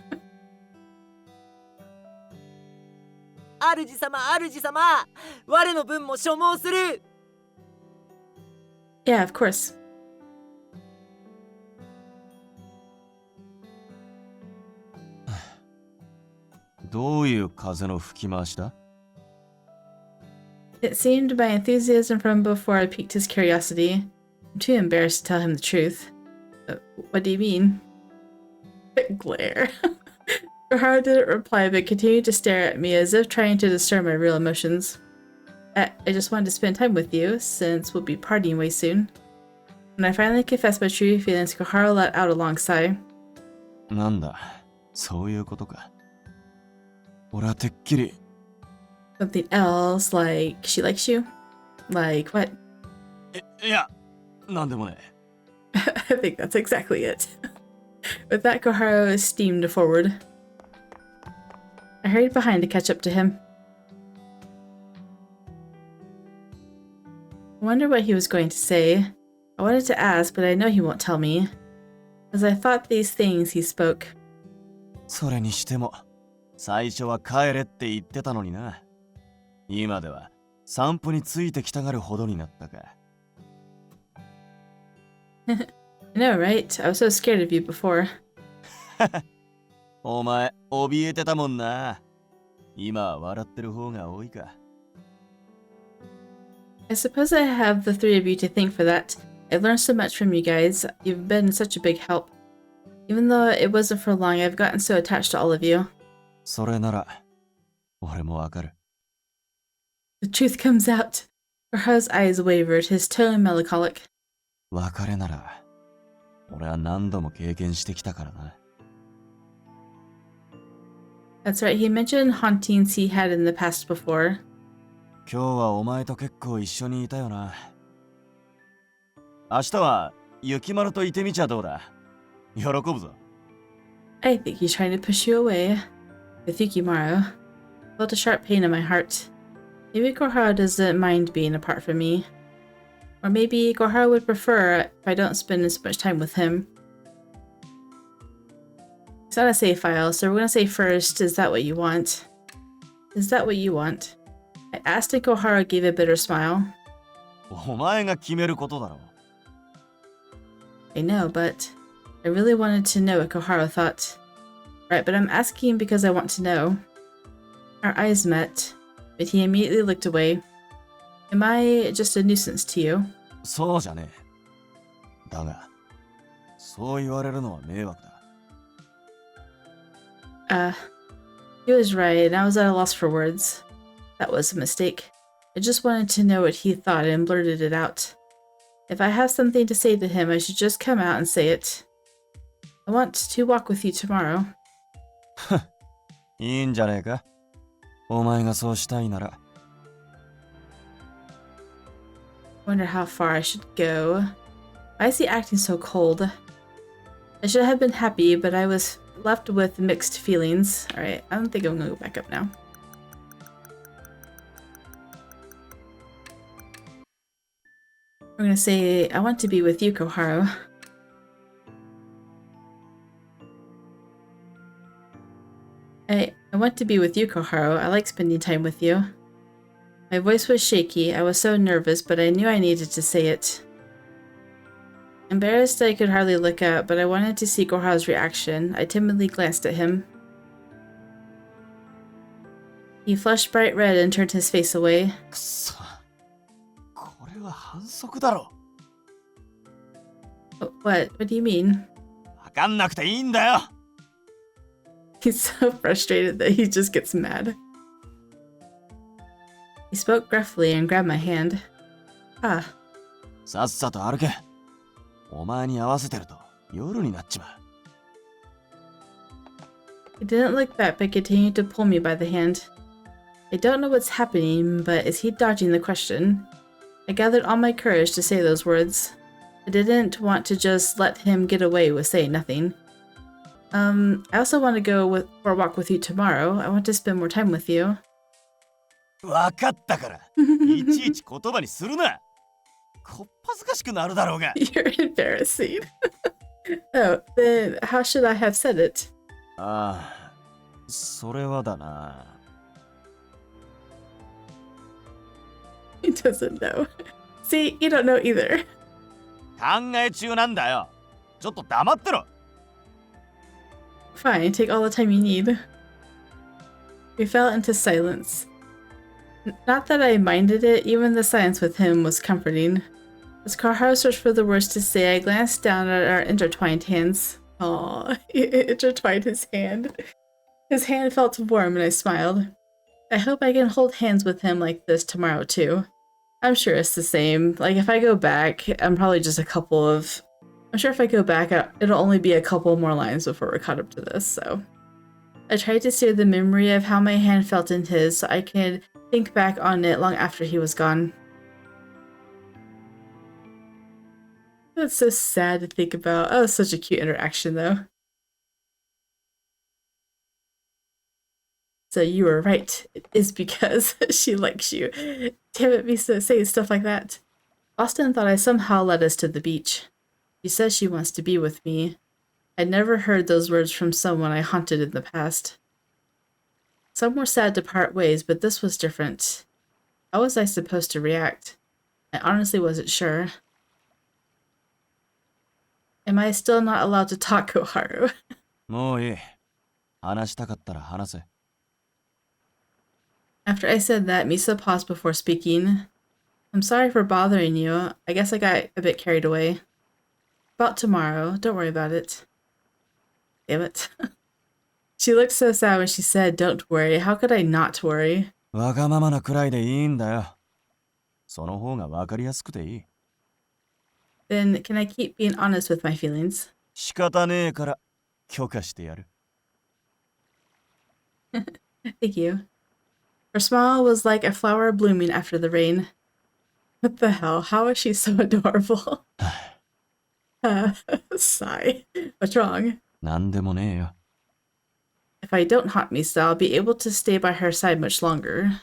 主様、主様、我の分も所望する。Yeah, of course. <sighs> どういう風の吹き回しだ？ It seemed my enthusiasm from before I piqued his curiosity. I'm too embarrassed to tell him the truth. What do you mean? Glare. Koharu didn't reply but continued to stare at me as if trying to discern my real emotions. I just wanted to spend time with you, since we'll be partying way soon. When I finally confessed my true feelings, Koharu let out a long sigh. なんだ、そういうことか。俺はてっきり。Something else, like she likes you? Like what? いや、なんでもね。I think that's exactly it. With that, Koharu steamed forward. I hurried behind to catch up to him. I wonder what he was going to say. I wanted to ask, but I know he won't tell me. As I thought these things, he spoke. それにしても、最初は帰れって言ってたのにな。今では散歩についてきたがるほどになったか。I know, right? I was so scared of you before. お前、怯えてたもんな。今は笑ってる方が多いか。I suppose I have the three of you to thank for that. I've learned so much from you guys. You've been such a big help. Even though it wasn't for long, I've gotten so attached to all of you. それなら、俺もわかる。The truth comes out. Koharu's eyes wavered, his tone melancholic. 別れなら、俺は何度も経験してきたからな。That's right, he mentioned hauntings he had in the past before. 今日はお前と結構一緒にいたよな。明日は雪丸といてみちゃどうだ。喜ぶぞ。I think he's trying to push you away. With Yukimaro, felt a sharp pain in my heart. Maybe Koharu doesn't mind being apart from me. Or maybe Koharu would prefer if I don't spend as much time with him. It's not a save file, so we're gonna say first, is that what you want? Is that what you want? I asked and Koharu gave a bitter smile. お前が決めることだろ。I know, but I really wanted to know what Koharu thought. Right, but I'm asking because I want to know. Our eyes met, but he immediately looked away. Am I just a nuisance to you? そうじゃねえ。だが、そう言われるのは迷惑だ。He was right, and I was at a loss for words. That was a mistake. I just wanted to know what he thought and blurted it out. If I have something to say to him, I should just come out and say it. I want to walk with you tomorrow. いいんじゃねえか。お前がそうしたいなら。Wonder how far I should go. Why is he acting so cold? I should have been happy, but I was left with mixed feelings. Alright, I don't think I'm gonna go back up now. We're gonna say, I want to be with you, Koharu. I want to be with you, Koharu. I like spending time with you. My voice was shaky. I was so nervous, but I knew I needed to say it. Embarrassed, I could hardly look up, but I wanted to see Koharu's reaction. I timidly glanced at him. He flushed bright red and turned his face away. くそ。これは反則だろ。What do you mean? わかんなくていいんだよ。He's so frustrated that he just gets mad. He spoke gruffly and grabbed my hand. Ah. さっさと歩け。お前に合わせてると夜になっちまう。He didn't look back but continued to pull me by the hand. I don't know what's happening, but is he dodging the question? I gathered all my courage to say those words. I didn't want to just let him get away with saying nothing. I also want to go for a walk with you tomorrow. I want to spend more time with you. わかったから。いちいち言葉にするな。こっぱずかしくなるだろうが。You're embarrassing. Oh, then how should I have said it? ああ、それはだな。He doesn't know. See, you don't know either. 考え中なんだよ。ちょっと黙ってろ。Fine, take all the time you need. We fell into silence. Not that I minded it, even the silence with him was comforting. As Koharu searched for the words to say, I glanced down at our intertwined hands. Aww, he intertwined his hand. His hand felt warm and I smiled. I hope I can hold hands with him like this tomorrow too. I'm sure it's the same. Like, if I go back, I'm probably just I'm sure if I go back, it'll only be a couple more lines before we're caught up to this, so. I tried to steer the memory of how my hand felt in his so I could think back on it long after he was gone. That's so sad to think about. Oh, such a cute interaction, though. So you were right. It is because she likes you. Damn it, Misa, saying stuff like that. Austin thought I somehow led us to the beach. She says she wants to be with me. I'd never heard those words from someone I haunted in the past. Some were sad to part ways, but this was different. How was I supposed to react? I honestly wasn't sure. Am I still not allowed to talk, Koharu? もういい。話したかったら話せ。After I said that, Misa paused before speaking. I'm sorry for bothering you. I guess I got a bit carried away. About tomorrow. Don't worry about it. Damn it. She looked so sad when she said, don't worry. How could I not worry? わがままなくらいでいいんだよ。その方がわかりやすくていい。Then can I keep being honest with my feelings? 仕方ねえから許可してやる。Thank you. Her smile was like a flower blooming after the rain. What the hell? How is she so adorable? Sigh. What's wrong? なんでもねえよ。If I don't haunt Misa, I'll be able to stay by her side much longer.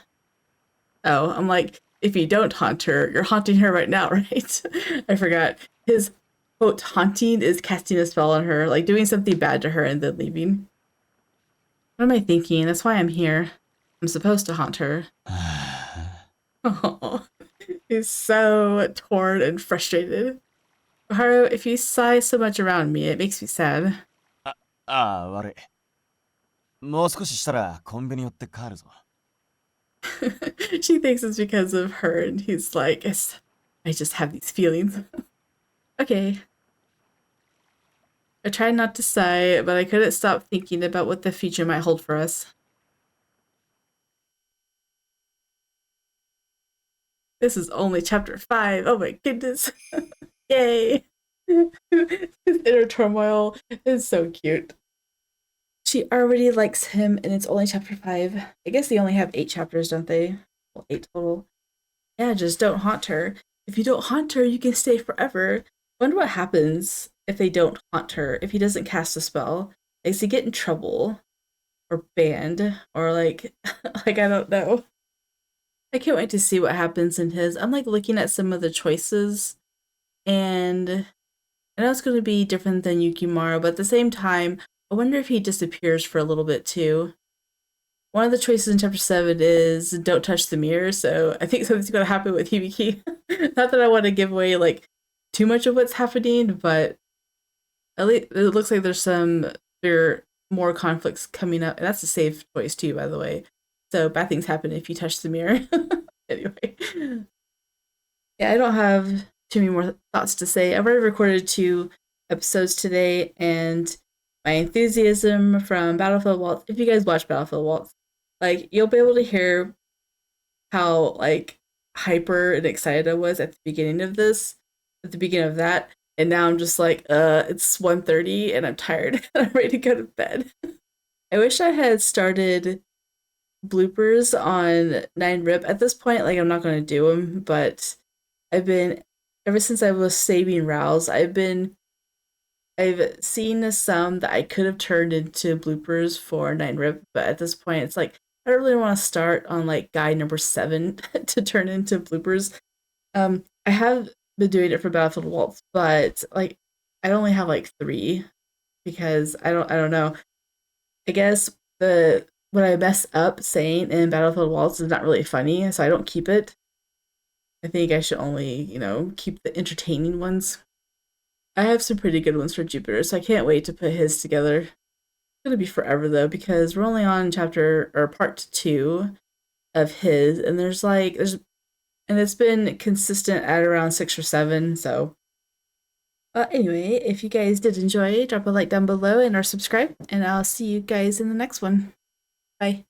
Oh, I'm like, if you don't haunt her, you're haunting her right now, right? I forgot. His, quote, haunting is casting a spell on her, like doing something bad to her and then leaving. What am I thinking? That's why I'm here. I'm supposed to haunt her. Oh, he's so torn and frustrated. Koharu, if you sigh so much around me, it makes me sad. ああ、悪い。もう少ししたらコンビニ寄って帰るぞ。She thinks it's because of her, and he's like, I just have these feelings. Okay. I tried not to sigh, but I couldn't stop thinking about what the future might hold for us. This is only chapter 5. Oh my goodness. Yay. His inner turmoil is so cute. She already likes him, and it's only chapter 5. I guess they only have 8 chapters, don't they? Well, 8 total. Yeah, just don't haunt her. If you don't haunt her, you can stay forever. Wonder what happens if they don't haunt her, if he doesn't cast a spell. Like, does he get in trouble? Or banned? Or like, like, I don't know. I can't wait to see what happens in his. I'm like looking at some of the choices, and I know it's going to be different than Yukimaro, but at the same time, I wonder if he disappears for a little bit too. One of the choices in chapter 7 is don't touch the mirror, so I think something's going to happen with Hibiki. Not that I want to give away like too much of what's happening, but at least it looks like there are more conflicts coming up, and that's a safe choice too, by the way. So bad things happen if you touch the mirror. Anyway, yeah, I don't have too many more thoughts to say. I've already recorded 2 episodes today, and my enthusiasm from Battlefield Waltz. If you guys watch Battlefield Waltz, like you'll be able to hear how like hyper and excited I was at the beginning of this, at the beginning of that, and now I'm just like, it's 1:30 and I'm tired and I'm ready to go to bed. I wish I had started bloopers on 9-rip at this point. Like I'm not going to do them, but ever since I was saving Rouse, I've seen some that I could have turned into bloopers for 9-rip, but at this point it's like I don't really want to start on like guide number 7 to turn into bloopers. I have been doing it for Battlefield Waltz, but like I only have like 3 because I don't know. I guess what I mess up saying in Battlefield Waltz is not really funny, so I don't keep it. I think I should only, keep the entertaining ones. I have some pretty good ones for Jupiter, so I can't wait to put his together. It's gonna be forever though, because we're only on part 2 of his, and and it's been consistent at around 6 or 7, so. Anyway, if you guys did enjoy, drop a like down below and or subscribe, and I'll see you guys in the next one. Bye.